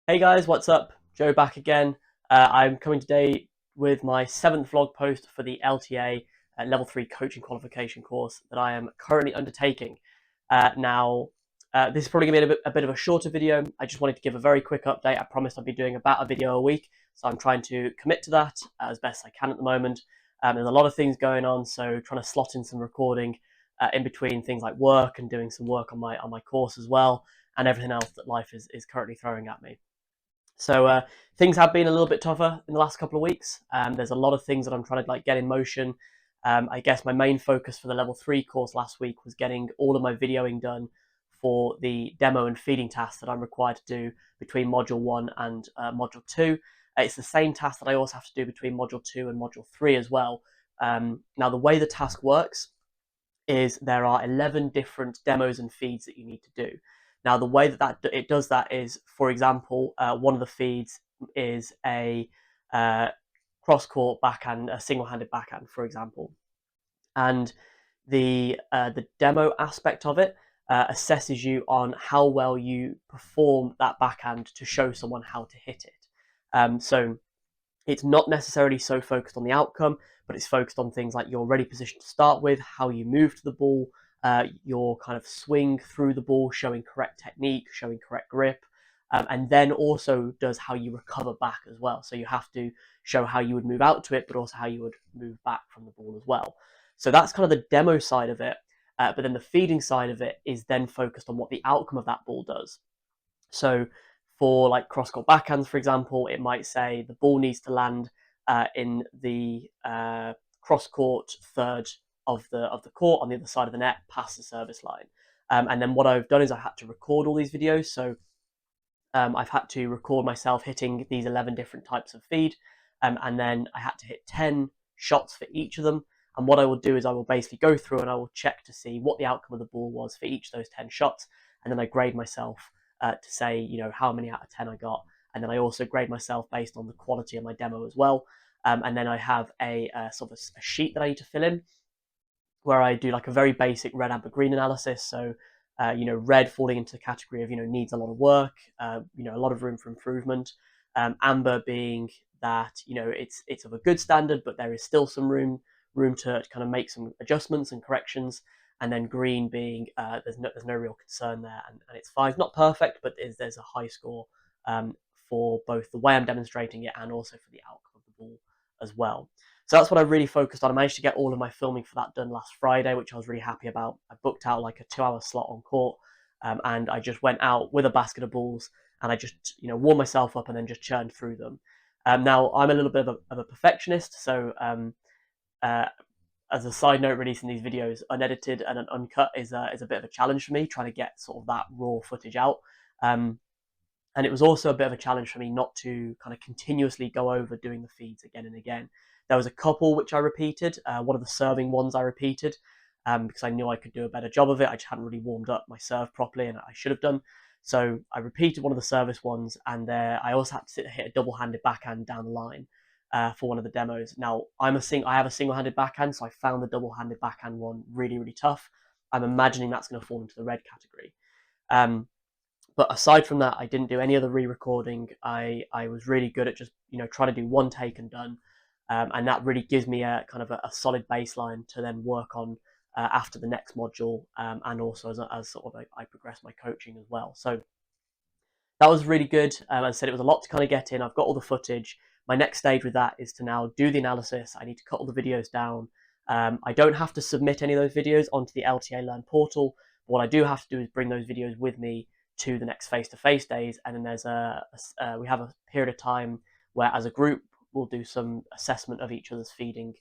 Hey guys, what's up? Joe back again. I'm coming today with my 7th vlog post for the LTA Level 3 coaching qualification course that I am currently undertaking. This is probably going to be a bit of a shorter video. I just wanted to give a very quick update. I promised I'd be doing about a video a week, so I'm trying to commit to that as best I can at the moment. There's a lot of things going on, so trying to slot in some recording in between things like work and doing some work on my course as well, and everything else that life is currently throwing at me. So things have been a little bit tougher in the last couple of weeks. There's a lot of things that I'm trying to get in motion. I guess my main focus for the level 3 course last week was getting all of my videoing done for the demo and feeding tasks that I'm required to do between module 1 and module 2. It's the same task that I also have to do between module 2 and module 3 as well. Now the way the task works is there are 11 different demos and feeds that you need to do. Now, the way that it does that is, for example, one of the feeds is a cross-court backhand, a single-handed backhand, for example, and the demo aspect of it assesses you on how well you perform that backhand to show someone how to hit it. So it's not necessarily so focused on the outcome, but it's focused on things like your ready position to start with, how you move to the ball, your kind of swing through the ball, showing correct technique, showing correct grip, and then also does how you recover back as well. So you have to show how you would move out to it, but also how you would move back from the ball as well. So that's kind of the demo side of it. But then the feeding side of it is then focused on what the outcome of that ball does. So for like cross-court backhands, for example, it might say the ball needs to land in the cross-court third of the court on the other side of the net, past the service line. And then what I've done is I had to record all these videos. So I've had to record myself hitting these 11 different types of feed, and then I had to hit 10 shots for each of them. And what I will do is I will basically go through and I will check to see what the outcome of the ball was for each of those 10 shots, and then I grade myself to say, how many out of 10 I got. And then I also grade myself based on the quality of my demo as well. And then I have a sort of a sheet that I need to fill in where I do like a very basic red, amber, green analysis. So, red falling into the category of, needs a lot of work, a lot of room for improvement. Amber being that, it's of a good standard, but there is still some room to kind of make some adjustments and corrections. And then green being there's no real concern there, and it's fine. It's not perfect, but there's a high score for both the way I'm demonstrating it and also for the outcome of the ball as well. So that's what I really focused on. I managed to get all of my filming for that done last Friday, which I was really happy about. I booked out like a 2-hour slot on court, and I just went out with a basket of balls and I just warmed myself up and then just churned through them. Now I'm a little bit of a perfectionist, so as a side note, releasing these videos unedited and uncut is a bit of a challenge for me, trying to get sort of that raw footage out. And it was also a bit of a challenge for me not to kind of continuously go over doing the feeds again and again. There was a couple which I repeated. One of the serving ones I repeated because I knew I could do a better job of it. I just hadn't really warmed up my serve properly, and I should have done. So I repeated one of the service ones, and I also had to hit a double-handed backhand down the line for one of the demos. Now I have a single-handed backhand, so I found the double-handed backhand one really, really tough. I'm imagining that's going to fall into the red category. But aside from that, I didn't do any other re-recording. I was really good at just trying to do one take and done, and that really gives me a kind of a solid baseline to then work on after the next module, and also as sort of I progress my coaching as well. So that was really good. As I said, it was a lot to kind of get in. I've got all the footage. My next stage with that is to now do the analysis. I need to cut all the videos down. I don't have to submit any of those videos onto the LTA Learn portal. But what I do have to do is bring those videos with me to the next face-to-face days, and then there's we have a period of time where, as a group, we'll do some assessment of each other's feeding,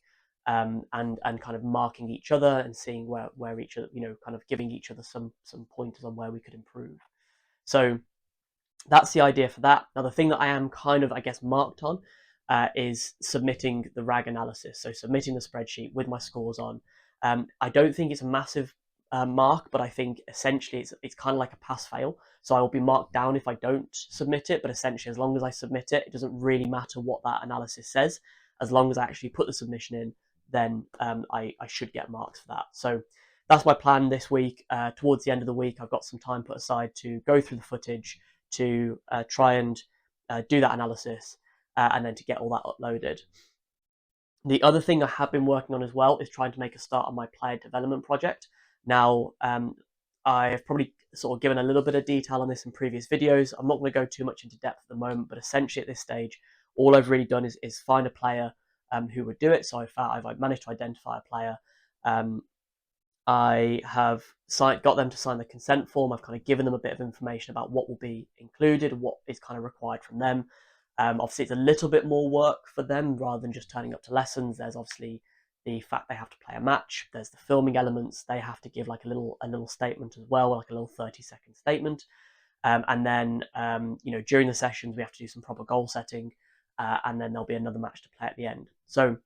and kind of marking each other and seeing where each other, kind of giving each other some pointers on where we could improve. So that's the idea for that. Now, the thing that I am kind of, I guess, marked on is submitting the RAG analysis. So submitting the spreadsheet with my scores on. I don't think it's a massive mark, but I think essentially it's kind of like a pass-fail. So I will be marked down if I don't submit it, but essentially as long as I submit it, it doesn't really matter what that analysis says. As long as I actually put the submission in, then I should get marks for that. So that's my plan this week. Towards the end of the week, I've got some time put aside to go through the footage, to try and do that analysis, and then to get all that uploaded. The other thing I have been working on as well is trying to make a start on my player development project. Now, I've probably sort of given a little bit of detail on this in previous videos. I'm not going to go too much into depth at the moment, but essentially at this stage, all I've really done is find a player who would do it. So I've managed to identify a player. I have got them to sign the consent form. I've kind of given them a bit of information about what will be included, what is kind of required from them. Obviously, it's a little bit more work for them rather than just turning up to lessons. There's obviously the fact they have to play a match. There's the filming elements. They have to give like a little statement as well, like a little 30-second statement. And then during the sessions we have to do some proper goal setting, and then there'll be another match to play at the end. So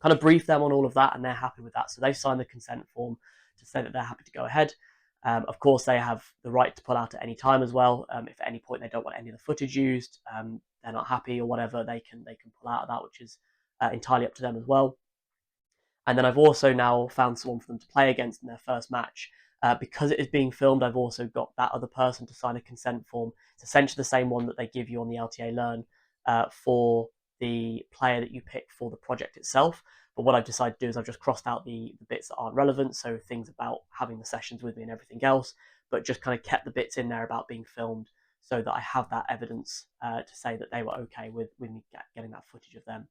kind of brief them on all of that, and they're happy with that. So they've signed the consent form to say that they're happy to go ahead. Of course, they have the right to pull out at any time as well. If at any point they don't want any of the footage used, they're not happy or whatever, they can pull out of that, which is entirely up to them as well. And then I've also now found someone for them to play against in their first match. Because it is being filmed, I've also got that other person to sign a consent form. It's essentially the same one that they give you on the LTA Learn for the player that you pick for the project itself. But what I've decided to do is I've just crossed out the bits that aren't relevant, so things about having the sessions with me and everything else, but just kind of kept the bits in there about being filmed so that I have that evidence to say that they were okay with me getting that footage of them.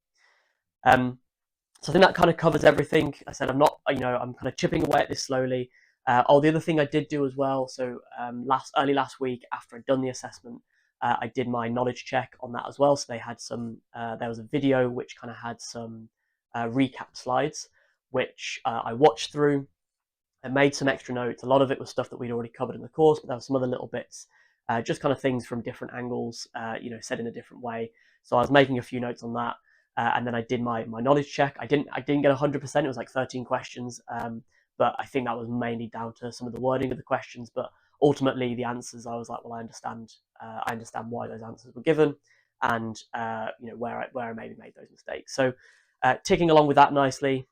So I think that kind of covers everything. I said I'm kind of chipping away at this slowly. The other thing I did do as well, so early last week after I'd done the assessment, I did my knowledge check on that as well. So they had there was a video which kind of had some recap slides, which I watched through and made some extra notes. A lot of it was stuff that we'd already covered in the course, but there were some other little bits, just kind of things from different angles, said in a different way. So I was making a few notes on that. And then I did my knowledge check. I didn't get 100%. It was like 13 questions, but I think that was mainly down to some of the wording of the questions. But ultimately, the answers, I was like, well, I understand why those answers were given, and where I maybe made those mistakes. So ticking along with that nicely.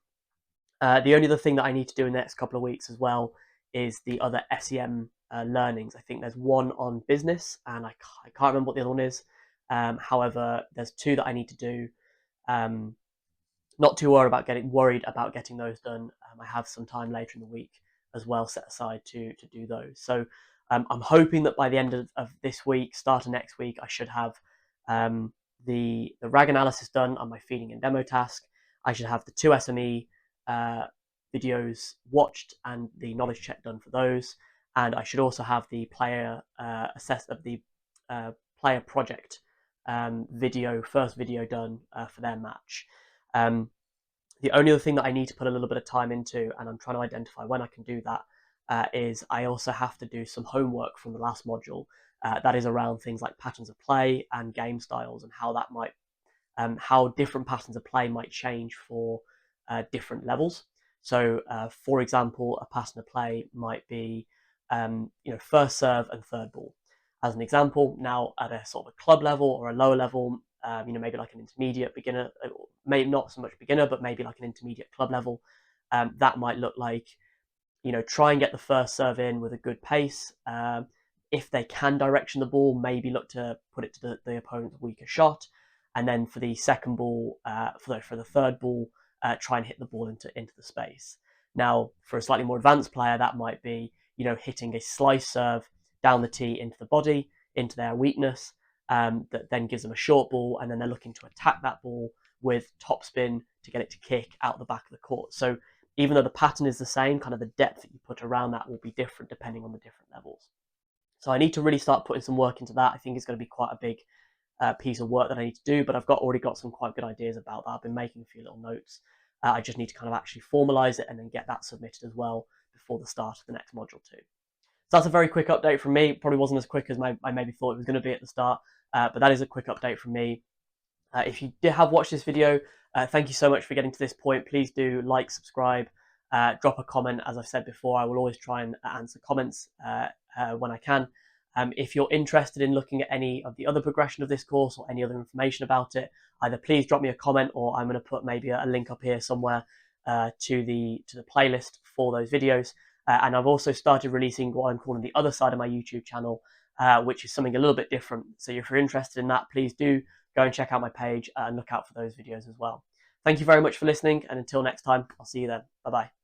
The only other thing that I need to do in the next couple of weeks as well is the other SEM learnings. I think there's one on business, and I can't remember what the other one is. However, there's two that I need to do. Not too worried about getting those done. I have some time later in the week as well set aside to do those. So I'm hoping that by the end of this week, start of next week, I should have the RAG analysis done on my feeding and demo task. I should have the 2 SME videos watched and the knowledge check done for those. And I should also have the player player project first video done for their match. The only other thing that I need to put a little bit of time into, and I'm trying to identify when I can do that, is I also have to do some homework from the last module. That is around things like patterns of play and game styles, and how different patterns of play might change for different levels. So, for example, a pattern of play might be first serve and third ball. As an example, now at a sort of a club level or a lower level, maybe like an intermediate beginner, maybe not so much beginner, but maybe like an intermediate club level, that might look like, try and get the first serve in with a good pace. If they can direction the ball, maybe look to put it to the opponent's weaker shot. And then for the second ball, for the third ball, try and hit the ball into the space. Now, for a slightly more advanced player, that might be, hitting a slice serve down the tee into the body, into their weakness, that then gives them a short ball, and then they're looking to attack that ball with topspin to get it to kick out the back of the court. So even though the pattern is the same, kind of the depth that you put around that will be different depending on the different levels. So I need to really start putting some work into that. I think it's going to be quite a big piece of work that I need to do, but I've already got some quite good ideas about that. I've been making a few little notes. I just need to kind of actually formalize it and then get that submitted as well before the start of the next module too. So that's a very quick update from me. Probably wasn't as quick as I maybe thought it was going to be at the start, but that is a quick update from me. If you have watched this video, thank you so much for getting to this point. Please do like, subscribe, drop a comment. As I've said before, I will always try and answer comments when I can. If you're interested in looking at any of the other progression of this course or any other information about it, either please drop me a comment, or I'm going to put maybe a link up here somewhere to the playlist for those videos. And I've also started releasing what I'm calling the other side of my YouTube channel, which is something a little bit different. So if you're interested in that, please do go and check out my page and look out for those videos as well. Thank you very much for listening, and until next time, I'll see you then. Bye bye.